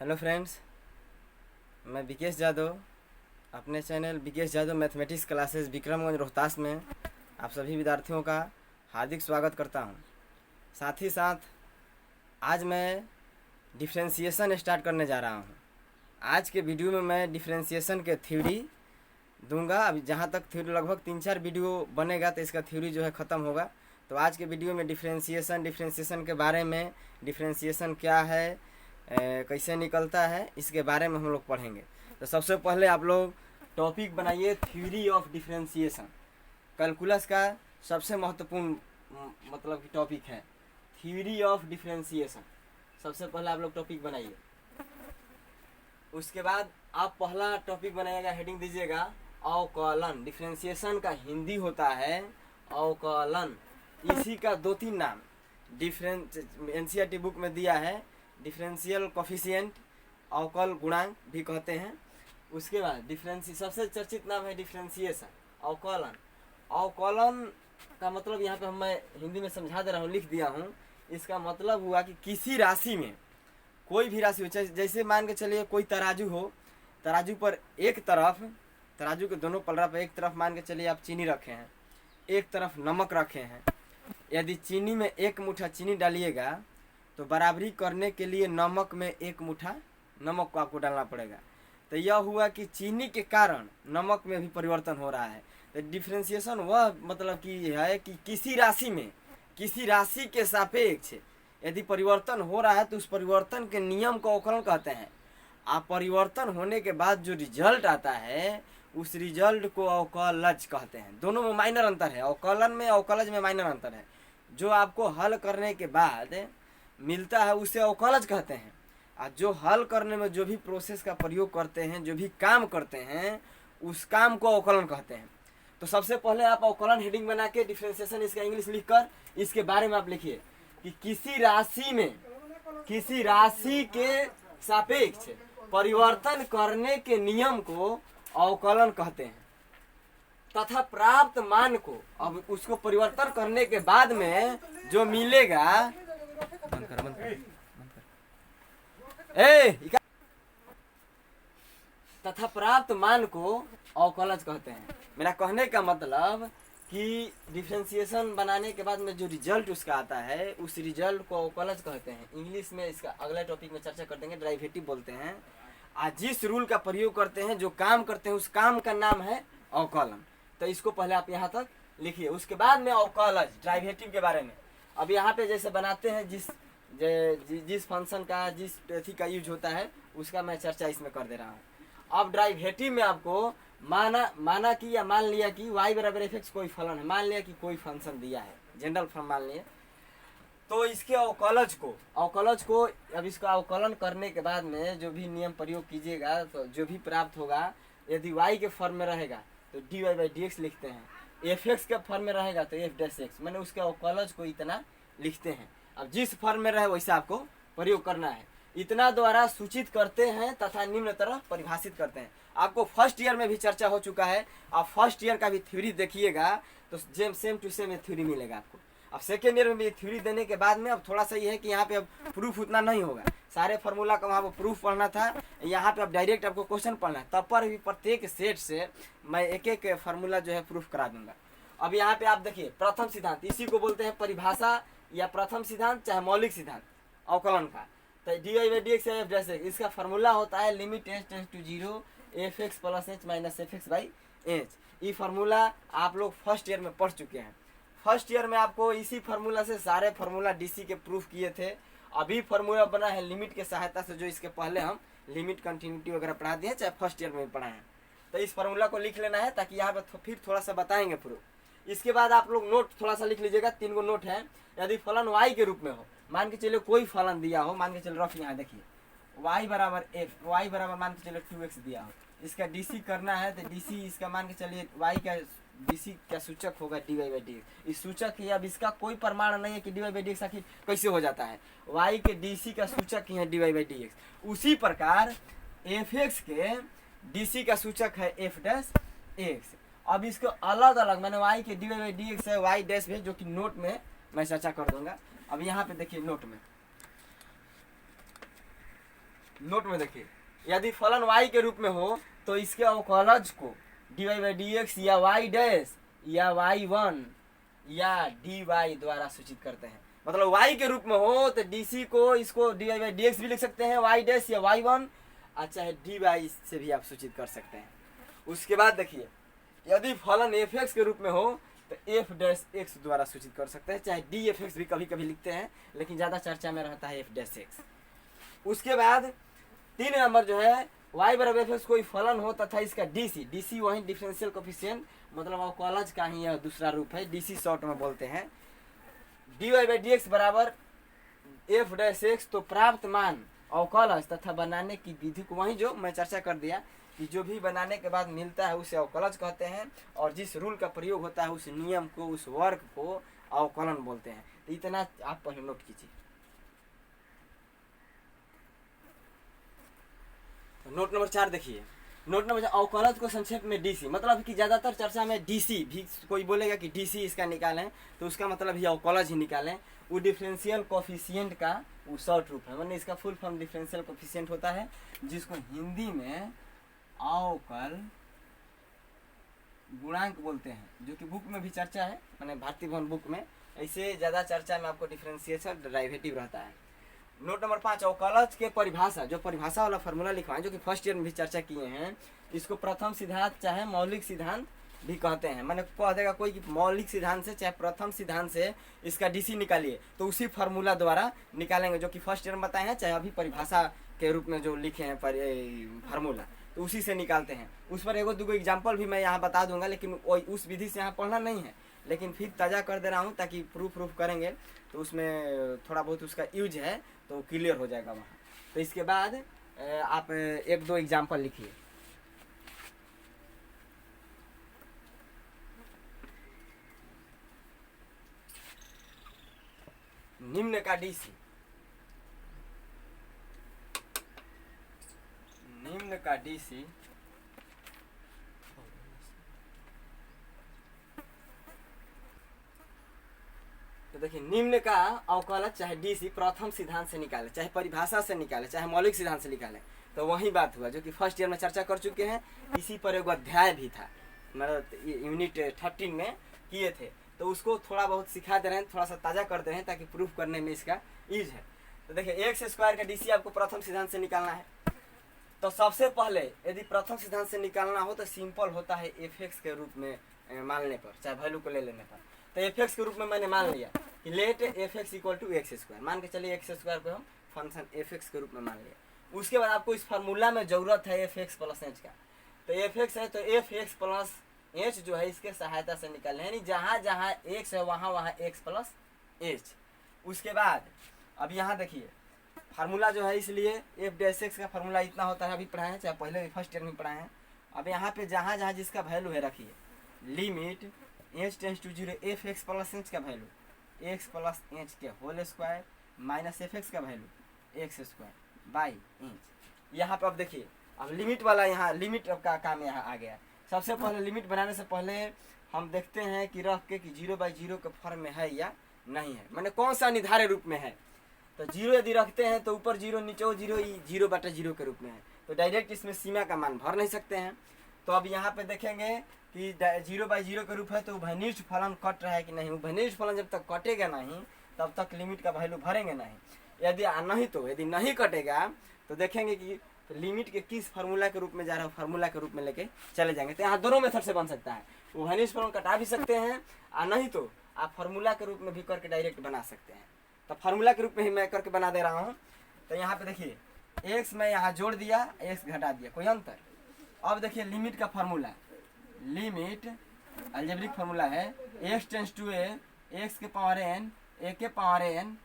Hello friends, मैं विकेश यादव अपने channel Vikesh Yadav mathematics classes Vikramganj Rohtas में आप सभी विद्यार्थियों का हार्दिक स्वागत करता हूं। साथ ही साथ आज मैं डिफ्रेंशिएशन स्टार्ट करने जा रहा हूं। आज के वीडियो में मैं डिफ्रेंशिएशन के थ्योरी दूंगा। अभी जहां तक थ्योरी लगभग 3-4 वीडियो बनेगा तो इसका थ्योरी जो है ख़त्म होगा। तो आज के वीडियो में डिफ्रेंशिएशन के बारे में, डिफ्रेंशिएशन क्या है, कैसे निकलता है, इसके बारे में हम लोग पढ़ेंगे। तो सबसे पहले आप लोग टॉपिक बनाइए थ्योरी ऑफ डिफ्रेंशिएशन। कैलकुलस का सबसे महत्वपूर्ण मतलब टॉपिक है थ्योरी ऑफ डिफ्रेंशिएशन। सबसे पहले आप लोग टॉपिक बनाइए। उसके बाद आप पहला टॉपिक बनाइएगा, हेडिंग दीजिएगा अवकलन। डिफ्रेंशिएशन का हिंदी होता है अवकलन। इसी का 2-3 नाम एनसीईआरटी बुक में दिया है। डिफरेंशियल कोफिशिएंट, अवकल गुणांक भी कहते हैं। उसके बाद सबसे चर्चित नाम है डिफ्रेंशिएशन, अवकलन। अवकलन का मतलब यहाँ पे मैं हिंदी में समझा दे रहा हूँ, लिख दिया हूँ। इसका मतलब हुआ कि किसी राशि में, कोई भी राशि हो, जैसे मान के चलिए कोई तराजू हो, तराजू पर एक तरफ, तराजू के दोनों पलड़ा पर एक तरफ मान के चलिए आप चीनी रखे हैं, एक तरफ नमक रखे हैं। यदि चीनी में 1 मुट्ठा चीनी डालिएगा तो बराबरी करने के लिए नमक में 1 मुट्ठा नमक को आपको डालना पड़ेगा। तो यह हुआ कि चीनी के कारण नमक में भी परिवर्तन हो रहा है। तो डिफ्रेंशिएशन वह मतलब कि है कि किसी राशि में, किसी राशि के सापेक्ष यदि परिवर्तन हो रहा है तो उस परिवर्तन के नियम को अवकलन कहते हैं। आप परिवर्तन होने के बाद जो रिजल्ट आता है उस रिजल्ट को अवकलज कहते हैं। दोनों में माइनर अंतर है, अवकलन में अवकलज में माइनर अंतर है। जो आपको हल करने के बाद मिलता है उसे अवकलज कहते हैं, और जो हल करने में जो भी प्रोसेस का प्रयोग करते हैं, जो भी काम करते हैं, उस काम को अवकलन कहते हैं। तो सबसे पहले आप अवकलन हेडिंग बना के डिफरेंशिएशन इसका इंग्लिश लिखकर इसके बारे में आप लिखिए कि किसी राशि में, किसी राशि के सापेक्ष परिवर्तन करने के नियम को अवकलन कहते हैं तथा प्राप्त मान को, अब उसको परिवर्तन करने के बाद में जो मिलेगा, बंद कर तथा प्राप्त मान को अवकलज कहते हैं। मेरा कहने का मतलब कि डिफरेंशिएशन बनाने के बाद में जो रिजल्ट उसका आता है उस रिजल्ट को अवकलज कहते हैं। इंग्लिश में इसका अगले टॉपिक में चर्चा कर देंगे, डेरिवेटिव बोलते हैं। आज जिस रूल का प्रयोग करते हैं, जो काम करते हैं, उस काम का नाम है अवकलन। तो इसको पहले आप यहाँ तक लिखिए। उसके बाद में अवकलज डेरिवेटिव के बारे में, अब यहाँ पे जैसे बनाते हैं जिस फंक्शन का, जिस थी का यूज होता है उसका मैं चर्चा इसमें कर दे रहा हूँ। अब डेरिवेटिव में आपको माना कि या मान लिया कि y बराबर एफ एक्स कोई फलन है, मान लिया कि कोई फंक्शन दिया है, जनरल फॉर्म मान लिया, तो इसके अवकलज को अब इसका अवकलन करने के बाद में जो भी नियम प्रयोग कीजिएगा तो जो भी प्राप्त होगा, यदि y के फॉर्म में रहेगा तो dy बाई डी एक्स लिखते हैं, एफ एक्स के फॉर्म में रहेगा तो एफ डैश एक्स, मैंने उसके अवकलज को इतना लिखते हैं। अब जिस फॉर्म में रहे वैसा आपको प्रयोग करना है। इतना द्वारा सूचित करते हैं तथा निम्न तरह परिभाषित करते हैं। आपको फर्स्ट ईयर में भी चर्चा हो चुका है। आप फर्स्ट ईयर का भी थ्योरी देखिएगा तो सेम टू सेम थ्योरी मिलेगा आपको। अब सेकेंड ईयर में भी थ्योरी देने के बाद में अब थोड़ा सा ये है कि यहाँ पे अब प्रूफ उतना नहीं होगा, सारे फार्मूला का वहाँ पर प्रूफ पढ़ना था, यहाँ पे अब डायरेक्ट आपको क्वेश्चन पढ़ना है। तब पर भी प्रत्येक सेट से मैं एक एक फार्मूला जो है प्रूफ करा दूंगा। अब यहाँ पे आप देखिए प्रथम सिद्धांत, इसी को बोलते हैं परिभाषा या प्रथम सिद्धांत, चाहे मौलिक सिद्धांत अवकलन का। तो d y by d x f dash x, इसका फार्मूला होता है limit h tends to 0 f x plus h minus f x by h. ये फार्मूला आप लोग फर्स्ट ईयर में पढ़ चुके हैं। फर्स्ट ईयर में आपको इसी फार्मूला से सारे फार्मूला डीसी के प्रूफ किए थे। अभी फार्मूला बना है लिमिट के सहायता से, जो इसके पहले हम लिमिट कंटिन्यूटी वगैरह पढ़ा दिए, चाहे फर्स्ट ईयर में भी पढ़ाए हैं। तो इस फार्मूला को लिख लेना है ताकि यहाँ पे फिर थोड़ा सा बताएंगे प्रूफ। इसके बाद आप लोग नोट थोड़ा सा लिख लीजिएगा, 3 गो नोट है। यदि फलन y के रूप में हो, मान के चलिए कोई फलन दिया हो, मान के चलिए रफ यहाँ देखिए y बराबर f, y बराबर मान के चलिए 2x दिया हो, इसका डीसी करना है तो डीसी इसका मान के चलिए y का डीसी का सूचक होगा dy बाई डी एक्स। इस सूचक ही, अब इसका कोई प्रमाण नहीं है कि dy बाई डी एक्स आखिर कैसे हो जाता है, y के डीसी का सूचक ही है dy बाई डी एक्स। उसी प्रकार एफ एक्स के डीसी का सूचक है एफ डैश एक्स। अब इसको अलग अलग, मैंने y के dy बाई डी एक्स है y डैश है, जो कि नोट में मैं चर्चा कर दूंगा। अब यहाँ पे देखिए नोट में नोट में देखिए, यदि फलन y के रूप में हो तो इसके अवकलज को dy/dx या y डैश या y1 या dy द्वारा सूचित करते हैं। मतलब y के रूप में हो तो dc को इसको dy/dx भी लिख सकते हैं, y डैश या y1, अच्छा है dy से भी आप सूचित कर सकते हैं। उसके बाद देखिए, यदि फलन fx के रूप में हो तो f डैश x द्वारा सूचित कर सकते हैं, चाहे dfx भी कभी कभी लिखते हैं, लेकिन ज़्यादा चर्चा में रहता है f डैश x। उसके बाद 3 नंबर जो है y बराबर fx कोई फलन हो तथा इसका dc वही डिफरेंशियल कोफिशिएंट, मतलब अवकलज का ही यह दूसरा रूप है, dc शॉर्ट में बोलते हैं। dy/dx बराबर f डैश x, तो प्राप्त मान अवकलज तथा बनाने की विधि को, वही जो मैं चर्चा कर दिया कि जो भी बनाने के बाद मिलता है उसे अवकलज कहते हैं, और जिस रूल का प्रयोग होता है उस नियम को, उस वर्ग को अवकलन बोलते हैं। तो इतना आप पहले नोट कीजिए। तो नोट नंबर 4 देखिए, नोट नंबर 4 अवकलज को संक्षेप में डीसी, मतलब कि ज्यादातर चर्चा में डीसी भी, कोई बोलेगा कि डीसी इसका निकालें तो उसका मतलब ही अवकलज ही निकालें। वो डिफरेंशियल कोफिशिएंट का वो शॉर्ट रूप है, मतलब इसका फुल फॉर्म डिफरेंशियल कोफिशिएंट होता है, जिसको हिंदी में अवकल गुणांक बोलते हैं, जो कि बुक में भी चर्चा है, मैंने भारतीय भवन बुक में। ऐसे ज़्यादा चर्चा में आपको डिफरेंशिएशन डेरिवेटिव रहता है। नोट नंबर 5 अवकलज के परिभाषा, जो परिभाषा वाला फार्मूला लिखवाएं, जो कि फर्स्ट ईयर में भी चर्चा किए हैं, इसको प्रथम सिद्धांत चाहे मौलिक सिद्धांत भी कहते हैं। मैंने कह देगा कोई कि मौलिक सिद्धांत से चाहे प्रथम सिद्धांत से इसका डीसी निकालिए, तो उसी फार्मूला द्वारा निकालेंगे, जो कि फर्स्ट ईयर में बताए हैं, चाहे अभी परिभाषा के रूप में जो लिखे हैं फार्मूला, तो उसी से निकालते हैं। उस पर एगो दूगो एग्जाम्पल भी मैं यहाँ बता दूंगा, लेकिन उस विधि से यहाँ पढ़ना नहीं है, लेकिन फिर ताज़ा कर दे रहा हूँ ताकि प्रूफ करेंगे तो उसमें थोड़ा बहुत उसका यूज है तो क्लियर हो जाएगा वहाँ। तो इसके बाद आप 1-2 एग्जाम्पल लिखिए। निम्न का डीसी, निम्न का डीसी तो देखिए, निम्न का अवकलज चाहे डीसी प्रथम सिद्धांत से निकाले, चाहे परिभाषा से निकाले, चाहे मौलिक सिद्धांत से निकाले, तो वही बात हुआ जो कि फर्स्ट ईयर में चर्चा कर चुके हैं। इसी पर एक अध्याय भी था, मतलब यूनिट 13 में किए थे, तो उसको थोड़ा बहुत सिखा दे रहे हैं, थोड़ा सा ताज़ा कर दे रहे हैं ताकि प्रूफ करने में इसका ईज है। तो देखिए, एक्स स्क्वायर का डीसी आपको प्रथम सिद्धांत से निकालना है। तो सबसे पहले यदि प्रथम सिद्धांत से निकालना हो तो सिंपल होता है एफ एक्स के रूप में मानने पर, चाहे वैल्यू को ले लेने पर। तो एफ एक्स के रूप में मैंने मान लिया कि let f x equal to x square, मान के चलिए एक्स स्क्वायर को हम फंक्शन एफ एक्स के रूप में मान लिया। उसके बाद आपको इस फार्मूला में जरूरत है एफ एक्स प्लस एच का, तो एफ एक्स है तो एफ एक्स प्लस एच जो है इसके सहायता से निकालना है, यानी जहाँ जहाँ एक्स है वहाँ वहाँ एक्स प्लस एच। उसके बाद अब यहाँ देखिए फार्मूला जो है, इसलिए एफ डैश एक्स का फार्मूला इतना होता है, अभी पढ़ाए हैं, चाहे पहले फर्स्ट ईयर में पढ़ाए हैं। अब यहाँ पे जहाँ जहाँ जिसका वैल्यू है रखिए, limit h tends to 0 f x plus h का वैल्यू एक्स प्लस एच के whole square minus f x का value x square by h. यहाँ पे अब देखिए, अब लिमिट वाला यहाँ लिमिट का काम यहाँ आ गया। सबसे पहले लिमिट बनाने से पहले हम देखते हैं कि रख के कि 0/0 के फॉर्म में है या नहीं है, मैंने कौन सा निर्धारित रूप में है। तो 0 यदि रखते हैं तो ऊपर 0 नीचे 0, 0/0 के रूप में है, तो डायरेक्ट इसमें सीमा का मान भर नहीं सकते हैं। तो अब यहाँ पे देखेंगे कि 0/0 के रूप है, तो उभयनिष्ठ फलन कट रहा है कि नहीं। उभयनिष्ठ फलन जब तक कटेगा नहीं तब तक लिमिट का वैल्यू भरेंगे नहीं। यदि नहीं कटेगा तो देखेंगे कि लिमिट के किस फार्मूला के रूप में जा रहा है, फार्मूला के रूप में लेके चले जाएंगे। तो यहाँ दोनों मेथड से बन सकता है, उभयनिष्ठ फलन कटा भी सकते हैं और नहीं तो आप फार्मूला के रूप में भी करके डायरेक्ट बना सकते हैं। तो फार्मूला के रूप में ही मैं करके बना दे रहा हूँ। तो यहाँ पे देखिए, एक्स मैं यहाँ जोड़ दिया, एक्स घटा दिया, कोई अंतर। अब देखिए लिमिट का फार्मूला, लिमिट अलजेब्रिक फार्मूला है x tends to a x के पावर एन ए के power n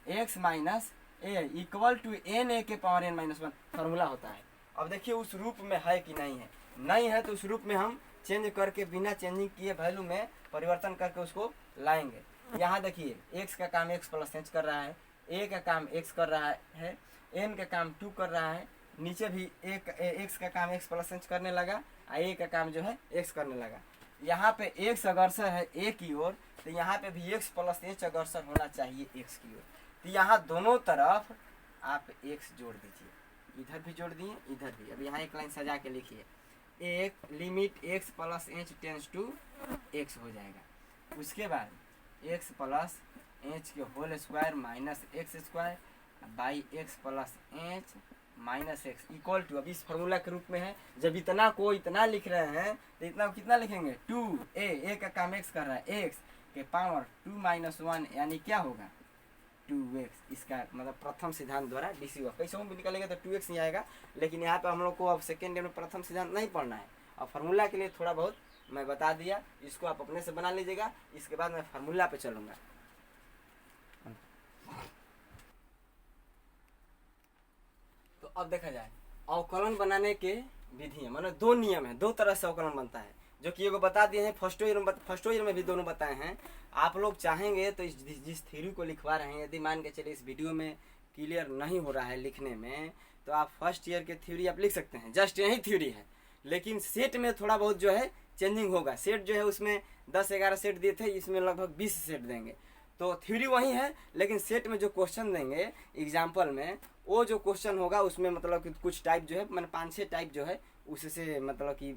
x minus a equal to n a के पावर एन माइनस 1 फार्मूला होता है। अब देखिए उस रूप में है कि नहीं है तो उस रूप में हम चेंज करके बिना चेंजिंग किए वैल्यू में परिवर्तन करके उसको लाएंगे। यहाँ देखिए एक्स का काम एक्स प्लस एच कर रहा है, ए का काम एक्स कर रहा है, एन का काम 2 कर रहा है, नीचे भी एक्स का काम एक्स प्लस एच करने लगा और ए का काम जो है एक्स करने लगा। यहाँ पे एक्स अग्रसर है ए की ओर, तो यहाँ पे भी एक्स प्लस एच अग्रसर होना चाहिए एक्स की ओर। तो यहाँ दोनों तरफ आप एक्स जोड़ दीजिए, इधर भी जोड़ दिए, इधर भी। अब यहाँ एक लाइन सजा के लिखिए, एक limit x plus h tends to x हो जाएगा। उसके बाद x प्लस एच के whole square minus x square by x plus h minus x equal to, अब इस फार्मूला के रूप में है। जब इतना को इतना लिख रहे हैं तो इतना को कितना लिखेंगे, 2a का काम x कर रहा है, x के पावर 2 - 1 यानी क्या होगा 2x। इसका मतलब प्रथम सिद्धांत द्वारा डीसी हुआ। कैसे भी निकलेगा तो 2x ही आएगा, लेकिन यहाँ पे हम लोग को अब सेकेंड ईयर में प्रथम सिद्धांत नहीं पढ़ना है। अब फार्मूला के लिए थोड़ा बहुत मैं बता दिया, इसको आप अपने से बना लीजिएगा। इसके बाद मैं फार्मूला पे चलूँगा। तो अब देखा जाए अवकलन बनाने के विधि है, मतलब दो नियम है, दो तरह से अवकलन बनता है, जो कि एगो बता दिए हैं फर्स्ट ईयर में भी दोनों बताए हैं। आप लोग चाहेंगे तो जिस थ्योरी को लिखवा रहे हैं, यदि मान के चलिए इस वीडियो में क्लियर नहीं हो रहा है लिखने में, तो आप फर्स्ट ईयर के थ्योरी आप लिख सकते हैं। जस्ट यही थ्योरी है, लेकिन सेट में थोड़ा बहुत जो है चेंजिंग होगा। सेट जो है उसमें 10-11 सेट दिए थे, इसमें लगभग 20 सेट देंगे। तो थ्योरी वही है, लेकिन सेट में जो क्वेश्चन देंगे एग्जाम्पल में, वो जो क्वेश्चन होगा उसमें मतलब कि कुछ टाइप जो है, मैंने 5-6 टाइप जो है उससे मतलब कि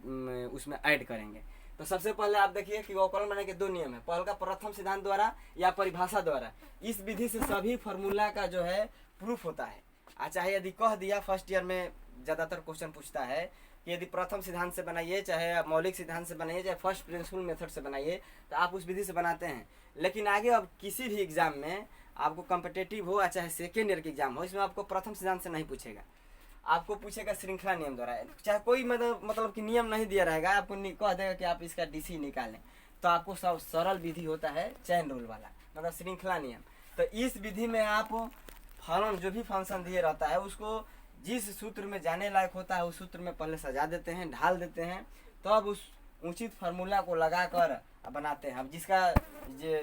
उसमें ऐड करेंगे। तो सबसे पहले आप देखिए कि अवकलन बनाने के दो नियम है। पहले का प्रथम सिद्धांत द्वारा या परिभाषा द्वारा। इस विधि से सभी फार्मूला का जो है प्रूफ होता है। चाहे यदि कह दिया फर्स्ट ईयर में ज़्यादातर क्वेश्चन पूछता है कि यदि प्रथम सिद्धांत से बनाइए, चाहे मौलिक सिद्धांत से बनाइए, चाहे फर्स्ट प्रिंसिपल मेथड से बनाइए, तो आप उस विधि से बनाते हैं। लेकिन आगे अब किसी भी एग्जाम में आपको कॉम्पिटिटिव हो चाहे सेकेंड ईयर के एग्जाम हो, इसमें आपको प्रथम सिद्धांत से नहीं पूछेगा, आपको पूछेगा श्रृंखला नियम द्वारा। चाहे कोई मतलब कि नियम नहीं दिया रहेगा, आपको कह देगा कि आप इसका डीसी निकालें, तो आपको सब सरल विधि होता है चैन रूल वाला, मतलब श्रृंखला नियम। तो इस विधि में आप फलन जो भी फंक्शन दिए रहता है उसको जिस सूत्र में जाने लायक होता है उस सूत्र में पहले सजा देते हैं, ढाल देते हैं, तब उस उचित फार्मूला को लगाकर बनाते हैं। अब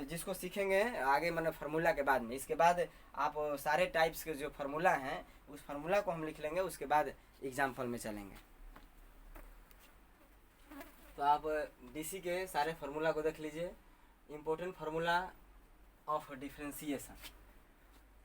जिसको सीखेंगे आगे मैंने फार्मूला के बाद में, इसके बाद आप सारे टाइप्स के जो फार्मूला हैं उस फार्मूला को हम लिख लेंगे, उसके बाद एग्जाम्पल में चलेंगे। तो आप डीसी के सारे फार्मूला को देख लीजिए। Important formula of differentiation,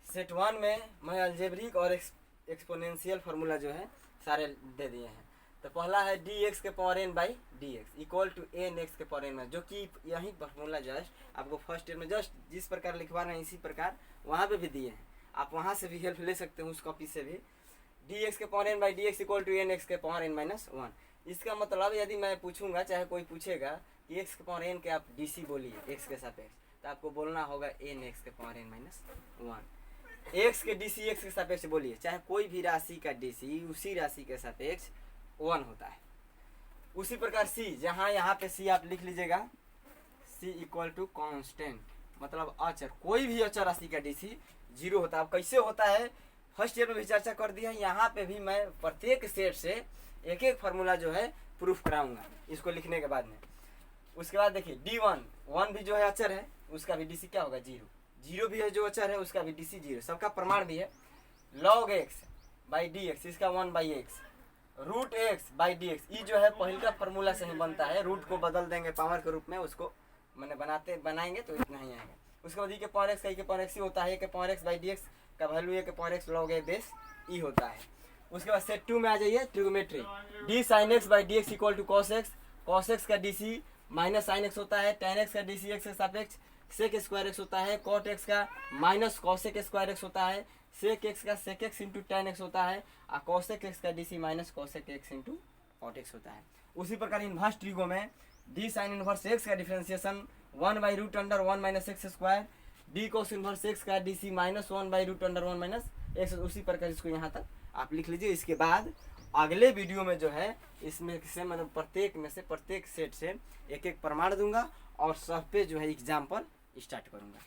set 1 में मैं अलजेब्रिक और एक्सपोनेंशियल फार्मूला जो है सारे दे दिए हैं। तो पहला है dx के power n by dx equal to nx के पावर n, जो कि यही फार्मूला जस्ट आपको फर्स्ट ईयर में जस्ट जिस प्रकार लिखवा रहे हैं इसी प्रकार वहाँ पे भी दिए हैं। आप वहाँ से भी हेल्प ले सकते हैं, उस कॉपी से भी। dx के power n by dx equal to nx के पावर n माइनस 1। इसका मतलब यदि मैं पूछूंगा, चाहे कोई पूछेगा कि x के पावर n के आप dc बोलिए x के सापेक्ष, तो आपको बोलना होगा nx के पावर n माइनस 1। x के dc x के सापेक्ष बोलिए, चाहे कोई भी राशि का dc उसी राशि के सापेक्ष 1 होता है। उसी प्रकार c, जहाँ यहाँ पे c आप लिख लीजिएगा, c इक्वल टू कॉन्स्टेंट, मतलब अचर, कोई भी अचर राशि का dc 0 होता है। अब कैसे होता है फर्स्ट ईयर में भी चर्चा कर दिया है, यहाँ पे भी मैं प्रत्येक सेट से एक एक फार्मूला जो है प्रूफ कराऊंगा इसको लिखने के बाद में। उसके बाद देखिए d1 भी जो है अचर है, उसका भी dc क्या होगा 0 भी है जो अचर है उसका भी dc 0, सबका प्रमाण भी है। log x बाई dx, इसका 1 by x, root x by d x, ये जो है पहले का फार्मूला से ही बनता है। रूट को बदल देंगे पावर के रूप में, उसको मैंने बनाएंगे तो इतना ही आएगा। उसके बाद ई के पावर एक्स का ई के पावर एक्स ही होता है, ए के power x by d x का वैल्यू ए के power x log a base e होता है। उसके बाद सेट 2 में आ जाइए, trigonometry, d sine x by d x equal to cos x का d c minus sine x होता है, टेन एक्स का डी सी एक्स के सापेक्ष सेक स्क्वायर एक्स होता है, कॉट एक्स का माइनस कॉसेक स्क्वायर एक्स होता है, सेक एक्स का sec x into tan x होता है, और कॉसेक एक्स का d c minus cosec x into cot x होता है। उसी प्रकार इनवर्स ट्रिगो में डी साइन इनवर्स एक्स का differentiation 1 by root under 1 minus x square, d cos inverse x का d c minus 1 by root under 1 minus x. उसी प्रकार इसको यहाँ तक आप लिख लीजिए। इसके बाद अगले वीडियो में जो है इसमें से मतलब प्रत्येक सेट से एक एक प्रमाण दूंगा और सब पे जो है एग्जाम्पल स्टार्ट करूंगा।